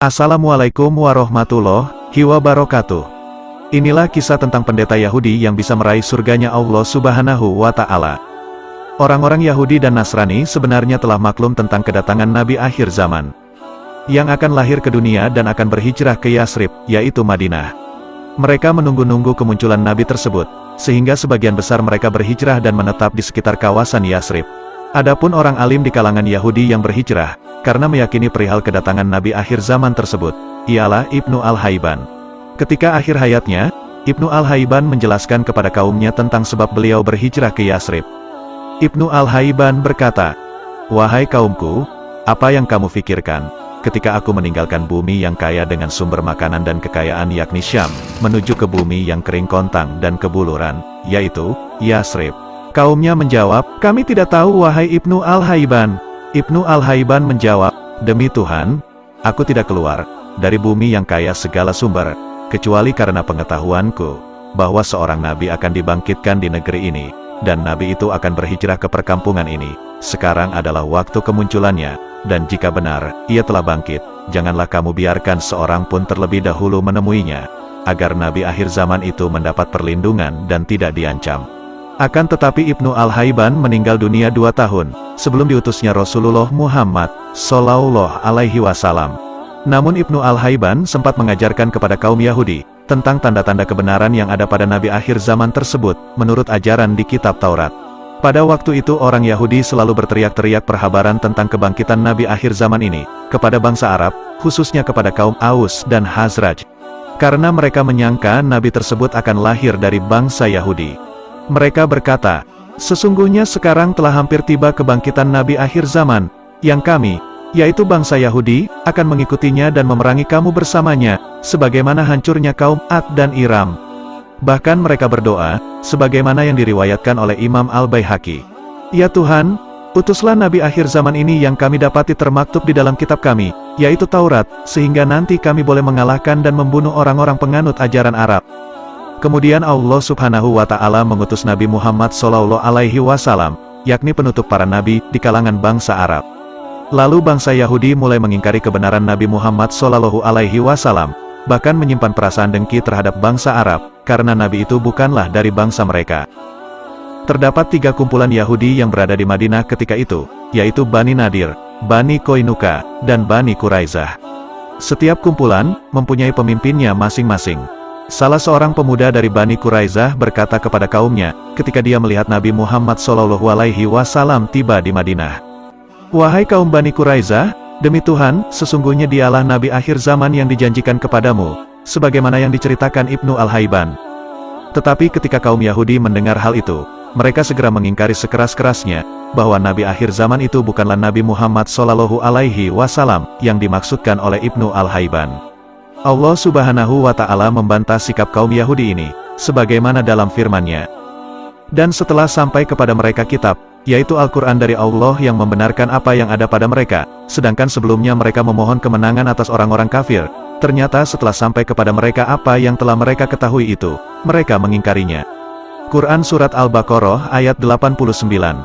Assalamualaikum warahmatullahi wabarakatuh. Inilah kisah tentang pendeta Yahudi yang bisa meraih surganya Allah Subhanahu wa Ta'ala. Orang-orang Yahudi dan Nasrani sebenarnya telah maklum tentang kedatangan Nabi akhir zaman yang akan lahir ke dunia dan akan berhijrah ke Yasrib, yaitu Madinah. Mereka menunggu-nunggu kemunculan Nabi tersebut, sehingga sebagian besar mereka berhijrah dan menetap di sekitar kawasan Yasrib. Adapun orang alim di kalangan Yahudi yang berhijrah, karena meyakini perihal kedatangan Nabi akhir zaman tersebut, ialah Ibnu Al-Haiban. Ketika akhir hayatnya, Ibnu Al-Haiban menjelaskan kepada kaumnya tentang sebab beliau berhijrah ke Yasrib. Ibnu Al-Haiban berkata, "Wahai kaumku, apa yang kamu pikirkan, ketika aku meninggalkan bumi yang kaya dengan sumber makanan dan kekayaan yakni Syam, menuju ke bumi yang kering kontang dan kebuluran, yaitu Yasrib?" Kaumnya menjawab, "Kami tidak tahu wahai Ibnu Al-Haiban." Ibnu Al-Haiban menjawab, "Demi Tuhan, aku tidak keluar dari bumi yang kaya segala sumber, kecuali karena pengetahuanku, bahwa seorang nabi akan dibangkitkan di negeri ini, dan nabi itu akan berhijrah ke perkampungan ini. Sekarang adalah waktu kemunculannya, dan jika benar, ia telah bangkit, janganlah kamu biarkan seorang pun terlebih dahulu menemuinya, agar nabi akhir zaman itu mendapat perlindungan dan tidak diancam." Akan tetapi Ibnu Al-Haiban meninggal dunia 2 tahun, sebelum diutusnya Rasulullah Muhammad Sallallahu Alaihi Wasallam. Namun Ibnu Al-Haiban sempat mengajarkan kepada kaum Yahudi, tentang tanda-tanda kebenaran yang ada pada Nabi akhir zaman tersebut, menurut ajaran di kitab Taurat. Pada waktu itu orang Yahudi selalu berteriak-teriak perhabaran tentang kebangkitan Nabi akhir zaman ini, kepada bangsa Arab, khususnya kepada kaum Aus dan Khazraj. Karena mereka menyangka Nabi tersebut akan lahir dari bangsa Yahudi. Mereka berkata, "Sesungguhnya sekarang telah hampir tiba kebangkitan Nabi akhir zaman, yang kami, yaitu bangsa Yahudi, akan mengikutinya dan memerangi kamu bersamanya, sebagaimana hancurnya kaum Ad dan Iram." Bahkan mereka berdoa, sebagaimana yang diriwayatkan oleh Imam Al-Baihaqi, "Ya Tuhan, utuslah Nabi akhir zaman ini yang kami dapati termaktub di dalam kitab kami, yaitu Taurat, sehingga nanti kami boleh mengalahkan dan membunuh orang-orang penganut ajaran Arab." Kemudian Allah Subhanahu wa Ta'ala mengutus Nabi Muhammad Sallallahu Alaihi Wasallam, yakni penutup para nabi di kalangan bangsa Arab. Lalu bangsa Yahudi mulai mengingkari kebenaran Nabi Muhammad Sallallahu Alaihi Wasallam, bahkan menyimpan perasaan dengki terhadap bangsa Arab, karena Nabi itu bukanlah dari bangsa mereka. Terdapat 3 kumpulan Yahudi yang berada di Madinah ketika itu, yaitu Bani Nadir, Bani Koinuka, dan Bani Quraizah. Setiap kumpulan mempunyai pemimpinnya masing-masing. Salah seorang pemuda dari Bani Quraizah berkata kepada kaumnya, ketika dia melihat Nabi Muhammad Sallallahu Alaihi Wasallam tiba di Madinah, "Wahai kaum Bani Quraizah, demi Tuhan, sesungguhnya dialah Nabi akhir zaman yang dijanjikan kepadamu, sebagaimana yang diceritakan Ibnu Al-Haiban." Tetapi ketika kaum Yahudi mendengar hal itu, mereka segera mengingkari sekeras-kerasnya, bahwa Nabi akhir zaman itu bukanlah Nabi Muhammad Sallallahu Alaihi Wasallam yang dimaksudkan oleh Ibnu Al-Haiban. Allah Subhanahu wa Ta'ala membantah sikap kaum Yahudi ini, sebagaimana dalam firman-Nya, "Dan setelah sampai kepada mereka kitab, yaitu Al-Quran dari Allah yang membenarkan apa yang ada pada mereka, sedangkan sebelumnya mereka memohon kemenangan atas orang-orang kafir, ternyata setelah sampai kepada mereka apa yang telah mereka ketahui itu, mereka mengingkarinya." Quran Surat Al-Baqarah ayat 89.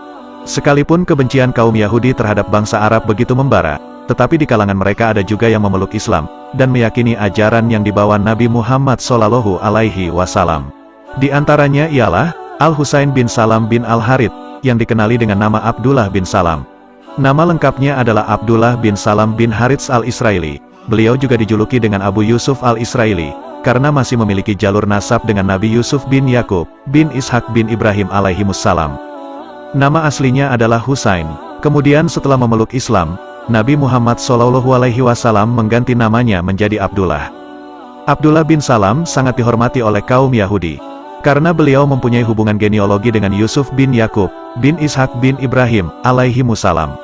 Sekalipun kebencian kaum Yahudi terhadap bangsa Arab begitu membara, tetapi di kalangan mereka ada juga yang memeluk Islam, dan meyakini ajaran yang dibawa Nabi Muhammad Sallallahu Alaihi Wasallam. Di antaranya ialah Al-Husain bin Salam bin Al-Harith, yang dikenali dengan nama Abdullah bin Salam. Nama lengkapnya adalah Abdullah bin Salam bin Harits Al-Israeli. Beliau juga dijuluki dengan Abu Yusuf Al-Israeli, karena masih memiliki jalur nasab dengan Nabi Yusuf bin Yakub, bin Ishak bin Ibrahim alaihimussalam. Nama aslinya adalah Husain. Kemudian setelah memeluk Islam, Nabi Muhammad Sallallahu Alaihi Wasallam mengganti namanya menjadi Abdullah. Abdullah bin Salam sangat dihormati oleh kaum Yahudi, karena beliau mempunyai hubungan genealogi dengan Yusuf bin Yakub, bin Ishak bin Ibrahim, alaihimussalam.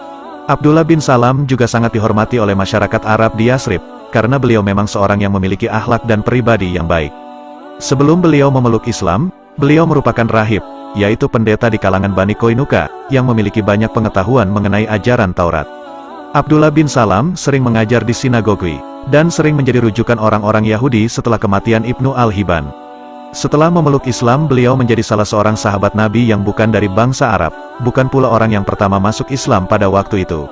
Abdullah bin Salam juga sangat dihormati oleh masyarakat Arab di Yasrib, karena beliau memang seorang yang memiliki akhlak dan pribadi yang baik. Sebelum beliau memeluk Islam, beliau merupakan rahib, yaitu pendeta di kalangan Bani Koinuka, yang memiliki banyak pengetahuan mengenai ajaran Taurat. Abdullah bin Salam sering mengajar di sinagogi, dan sering menjadi rujukan orang-orang Yahudi setelah kematian Ibnu Al-Haiban. Setelah memeluk Islam, beliau menjadi salah seorang sahabat Nabi yang bukan dari bangsa Arab, bukan pula orang yang pertama masuk Islam pada waktu itu.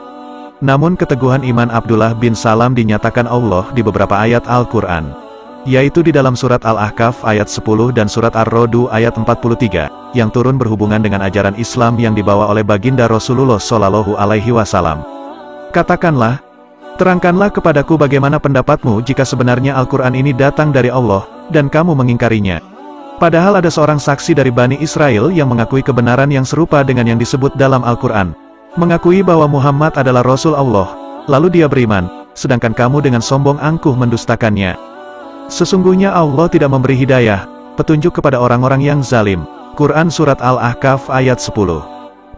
Namun keteguhan iman Abdullah bin Salam dinyatakan Allah di beberapa ayat Al-Quran, yaitu di dalam surat Al-Ahqaf ayat 10 dan surat Ar-Rodu ayat 43, yang turun berhubungan dengan ajaran Islam yang dibawa oleh baginda Rasulullah Shallallahu Alaihi Wasallam. Katakanlah, terangkanlah kepadaku bagaimana pendapatmu jika sebenarnya Al-Quran ini datang dari Allah, dan kamu mengingkarinya. Padahal ada seorang saksi dari Bani Israel yang mengakui kebenaran yang serupa dengan yang disebut dalam Al-Quran, mengakui bahwa Muhammad adalah Rasul Allah, lalu dia beriman, sedangkan kamu dengan sombong angkuh mendustakannya. Sesungguhnya Allah tidak memberi hidayah, petunjuk kepada orang-orang yang zalim. Quran Surat Al-Ahqaf ayat 10.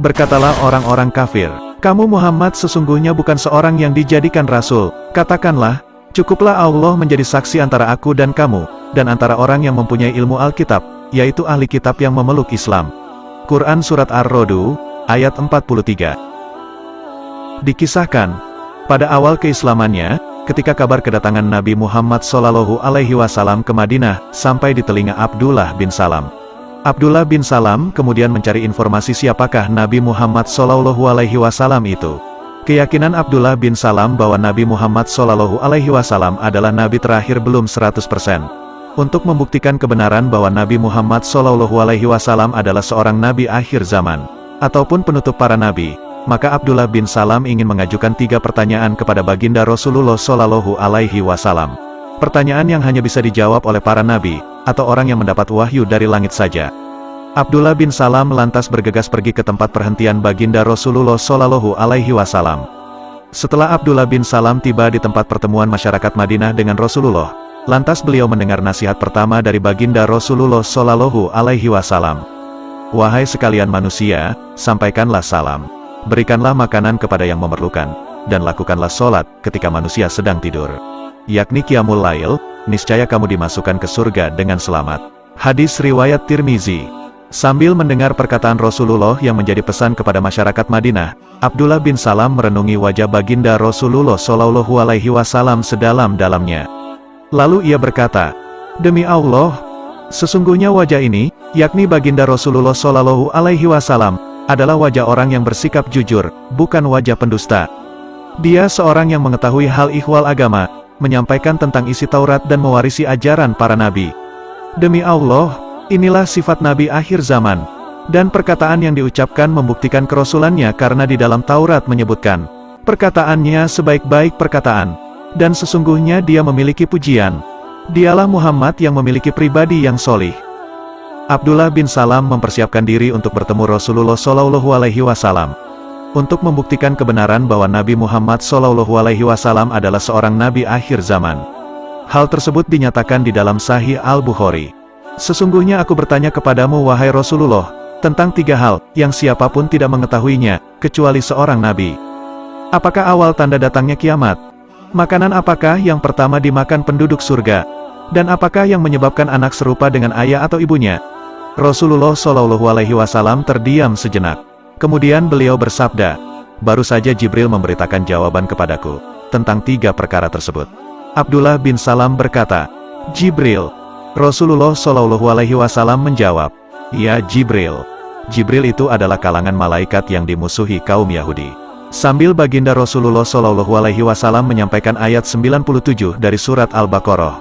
Berkatalah orang-orang kafir, kamu Muhammad sesungguhnya bukan seorang yang dijadikan Rasul. Katakanlah, cukuplah Allah menjadi saksi antara aku dan kamu, dan antara orang yang mempunyai ilmu Alkitab, yaitu ahli kitab yang memeluk Islam. Quran Surat Ar-Rodu, ayat 43. Dikisahkan, pada awal keislamannya, ketika kabar kedatangan Nabi Muhammad Shallallahu Alaihi Wasallam ke Madinah, sampai di telinga Abdullah bin Salam. Abdullah bin Salam kemudian mencari informasi siapakah Nabi Muhammad Shallallahu Alaihi Wasallam itu. Keyakinan Abdullah bin Salam bahwa Nabi Muhammad Shallallahu Alaihi Wasallam adalah Nabi terakhir belum 100%. Untuk membuktikan kebenaran bahwa Nabi Muhammad Shallallahu Alaihi Wasallam adalah seorang Nabi akhir zaman, ataupun penutup para Nabi, maka Abdullah bin Salam ingin mengajukan 3 pertanyaan kepada baginda Rasulullah Shallallahu Alaihi Wasallam. Pertanyaan yang hanya bisa dijawab oleh para Nabi, atau orang yang mendapat wahyu dari langit saja. Abdullah bin Salam lantas bergegas pergi ke tempat perhentian baginda Rasulullah Shallallahu Alaihi Wasallam. Setelah Abdullah bin Salam tiba di tempat pertemuan masyarakat Madinah dengan Rasulullah, lantas beliau mendengar nasihat pertama dari baginda Rasulullah Shallallahu Alaihi Wasallam. Wahai sekalian manusia, sampaikanlah salam, berikanlah makanan kepada yang memerlukan, dan lakukanlah sholat ketika manusia sedang tidur, yakni Qiyamul Lail, niscaya kamu dimasukkan ke surga dengan selamat. Hadis riwayat Tirmizi. Sambil mendengar perkataan Rasulullah yang menjadi pesan kepada masyarakat Madinah, Abdullah bin Salam merenungi wajah baginda Rasulullah Shallallahu Alaihi Wasallam sedalam-dalamnya. Lalu ia berkata, demi Allah, sesungguhnya wajah ini, yakni baginda Rasulullah Shallallahu Alaihi Wasallam, adalah wajah orang yang bersikap jujur, bukan wajah pendusta. Dia seorang yang mengetahui hal ihwal agama, menyampaikan tentang isi Taurat dan mewarisi ajaran para nabi. Demi Allah, inilah sifat nabi akhir zaman, dan perkataan yang diucapkan membuktikan kerasulannya karena di dalam Taurat menyebutkan, perkataannya sebaik-baik perkataan. Dan sesungguhnya dia memiliki pujian. Dialah Muhammad yang memiliki pribadi yang solih. Abdullah bin Salam mempersiapkan diri untuk bertemu Rasulullah Shallallahu Alaihi Wasallam, untuk membuktikan kebenaran bahwa Nabi Muhammad Shallallahu Alaihi Wasallam adalah seorang nabi akhir zaman. Hal tersebut dinyatakan di dalam Sahih Al-Bukhari. Sesungguhnya aku bertanya kepadamu wahai Rasulullah, tentang 3 hal, yang siapapun tidak mengetahuinya, kecuali seorang nabi. Apakah awal tanda datangnya kiamat? Makanan apakah yang pertama dimakan penduduk surga? Dan apakah yang menyebabkan anak serupa dengan ayah atau ibunya? Rasulullah Shallallahu Alaihi Wasallam terdiam sejenak. Kemudian beliau bersabda, baru saja Jibril memberitakan jawaban kepadaku, tentang 3 perkara tersebut. Abdullah bin Salam berkata, Jibril. Rasulullah Shallallahu Alaihi Wasallam menjawab, ya Jibril. Jibril itu adalah kalangan malaikat yang dimusuhi kaum Yahudi. Sambil baginda Rasulullah Shallallahu Alaihi Wasallam menyampaikan ayat 97 dari surat Al-Baqarah.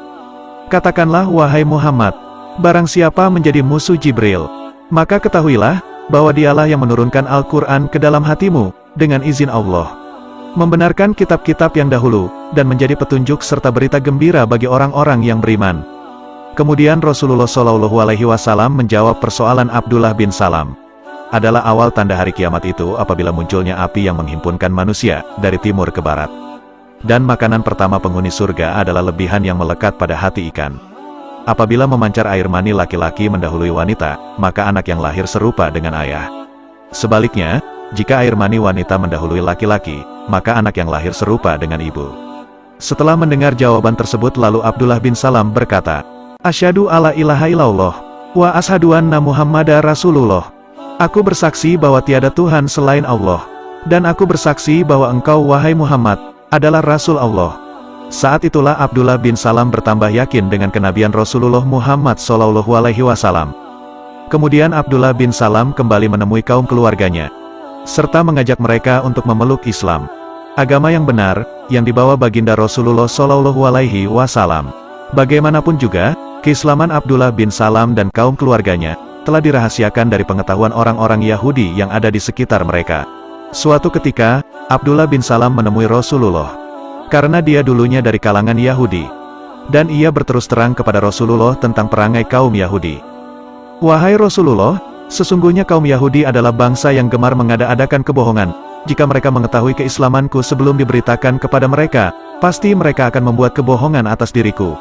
Katakanlah wahai Muhammad, barang siapa menjadi musuh Jibril, maka ketahuilah, bahwa dialah yang menurunkan Al-Quran ke dalam hatimu, dengan izin Allah. Membenarkan kitab-kitab yang dahulu, dan menjadi petunjuk serta berita gembira bagi orang-orang yang beriman. Kemudian Rasulullah Shallallahu Alaihi Wasallam menjawab persoalan Abdullah bin Salam. Adalah awal tanda hari kiamat itu apabila munculnya api yang menghimpunkan manusia, dari timur ke barat. Dan makanan pertama penghuni surga adalah lebihan yang melekat pada hati ikan. Apabila memancar air mani laki-laki mendahului wanita, maka anak yang lahir serupa dengan ayah. Sebaliknya, jika air mani wanita mendahului laki-laki, maka anak yang lahir serupa dengan ibu. Setelah mendengar jawaban tersebut lalu Abdullah bin Salam berkata, Asyhadu alla ilaha illallah, wa asyhadu anna Muhammadar Rasulullah. Aku bersaksi bahwa tiada Tuhan selain Allah, dan aku bersaksi bahwa engkau wahai Muhammad, adalah Rasul Allah. Saat itulah Abdullah bin Salam bertambah yakin dengan kenabian Rasulullah Muhammad Shallallahu Alaihi Wasallam. Kemudian Abdullah bin Salam kembali menemui kaum keluarganya, serta mengajak mereka untuk memeluk Islam. agama yang benar, yang dibawa baginda Rasulullah Shallallahu Alaihi Wasallam. Bagaimanapun juga, keislaman Abdullah bin Salam dan kaum keluarganya telah dirahasiakan dari pengetahuan orang-orang Yahudi yang ada di sekitar mereka. Suatu ketika, Abdullah bin Salam menemui Rasulullah. Karena dia dulunya dari kalangan Yahudi. Dan ia berterus terang kepada Rasulullah tentang perangai kaum Yahudi. Wahai Rasulullah, sesungguhnya kaum Yahudi adalah bangsa yang gemar mengada-adakan kebohongan. Jika mereka mengetahui keislamanku sebelum diberitakan kepada mereka, pasti mereka akan membuat kebohongan atas diriku.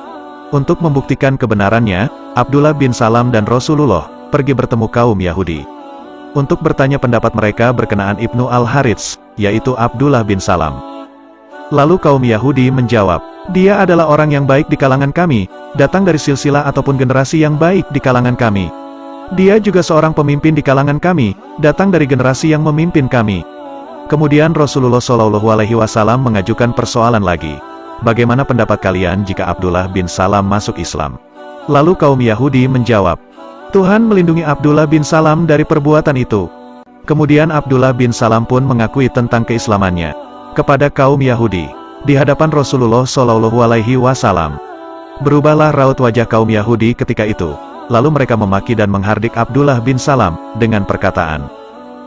Untuk membuktikan kebenarannya, Abdullah bin Salam dan Rasulullah pergi bertemu kaum Yahudi. Untuk bertanya pendapat mereka berkenaan Ibnu Al-Harits, yaitu Abdullah bin Salam. Lalu kaum Yahudi menjawab, dia adalah orang yang baik di kalangan kami, datang dari silsilah ataupun generasi yang baik di kalangan kami. Dia juga seorang pemimpin di kalangan kami, datang dari generasi yang memimpin kami. Kemudian Rasulullah Shallallahu Alaihi Wasallam mengajukan persoalan lagi. Bagaimana pendapat kalian jika Abdullah bin Salam masuk Islam? Lalu kaum Yahudi menjawab, Tuhan melindungi Abdullah bin Salam dari perbuatan itu. Kemudian Abdullah bin Salam pun mengakui tentang keislamannya kepada kaum Yahudi di hadapan Rasulullah Shallallahu Alaihi Wasallam. Berubahlah raut wajah kaum Yahudi ketika itu. Lalu mereka memaki dan menghardik Abdullah bin Salam dengan perkataan,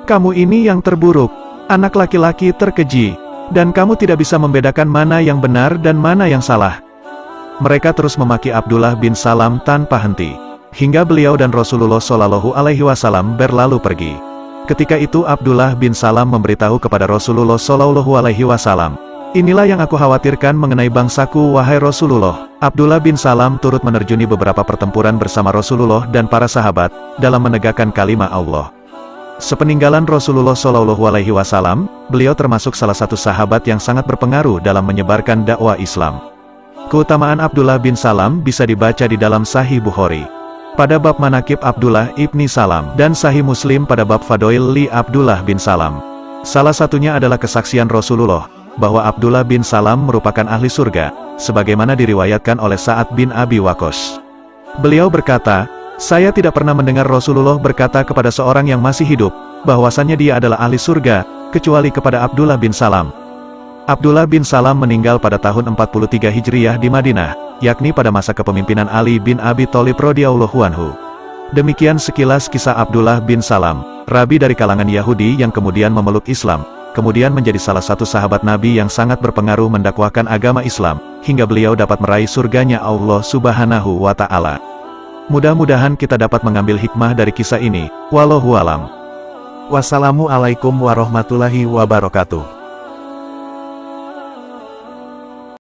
kamu ini yang terburuk, anak laki-laki terkeji, dan kamu tidak bisa membedakan mana yang benar dan mana yang salah. Mereka terus memaki Abdullah bin Salam tanpa henti, hingga beliau dan Rasulullah Shallallahu Alaihi Wasallam berlalu pergi. Ketika itu Abdullah bin Salam memberitahu kepada Rasulullah Shallallahu Alaihi Wasallam, inilah yang aku khawatirkan mengenai bangsaku wahai Rasulullah. Abdullah bin Salam turut menerjuni beberapa pertempuran bersama Rasulullah dan para sahabat dalam menegakkan kalimat Allah. Sepeninggalan Rasulullah Shallallahu Alaihi Wasallam, beliau termasuk salah satu sahabat yang sangat berpengaruh dalam menyebarkan dakwah Islam. Keutamaan Abdullah bin Salam bisa dibaca di dalam Sahih Bukhari pada bab Manaqib Abdullah ibni Salam dan Sahih Muslim pada bab Fadail li Abdullah bin Salam. Salah satunya adalah kesaksian Rasulullah bahwa Abdullah bin Salam merupakan ahli surga, sebagaimana diriwayatkan oleh Sa'ad bin Abi Waqqas. Beliau berkata, saya tidak pernah mendengar Rasulullah berkata kepada seorang yang masih hidup, bahwasannya dia adalah ahli surga, kecuali kepada Abdullah bin Salam. Abdullah bin Salam meninggal pada tahun 43 Hijriah di Madinah, yakni pada masa kepemimpinan Ali bin Abi Thalib radhiyallahu anhu. Demikian sekilas kisah Abdullah bin Salam, rabi dari kalangan Yahudi yang kemudian memeluk Islam, kemudian menjadi salah satu sahabat Nabi yang sangat berpengaruh mendakwahkan agama Islam, hingga beliau dapat meraih surganya Allah Subhanahu wa Ta'ala. Mudah-mudahan kita dapat mengambil hikmah dari kisah ini. Wallahu alam. Wassalamualaikum warahmatullahi wabarakatuh.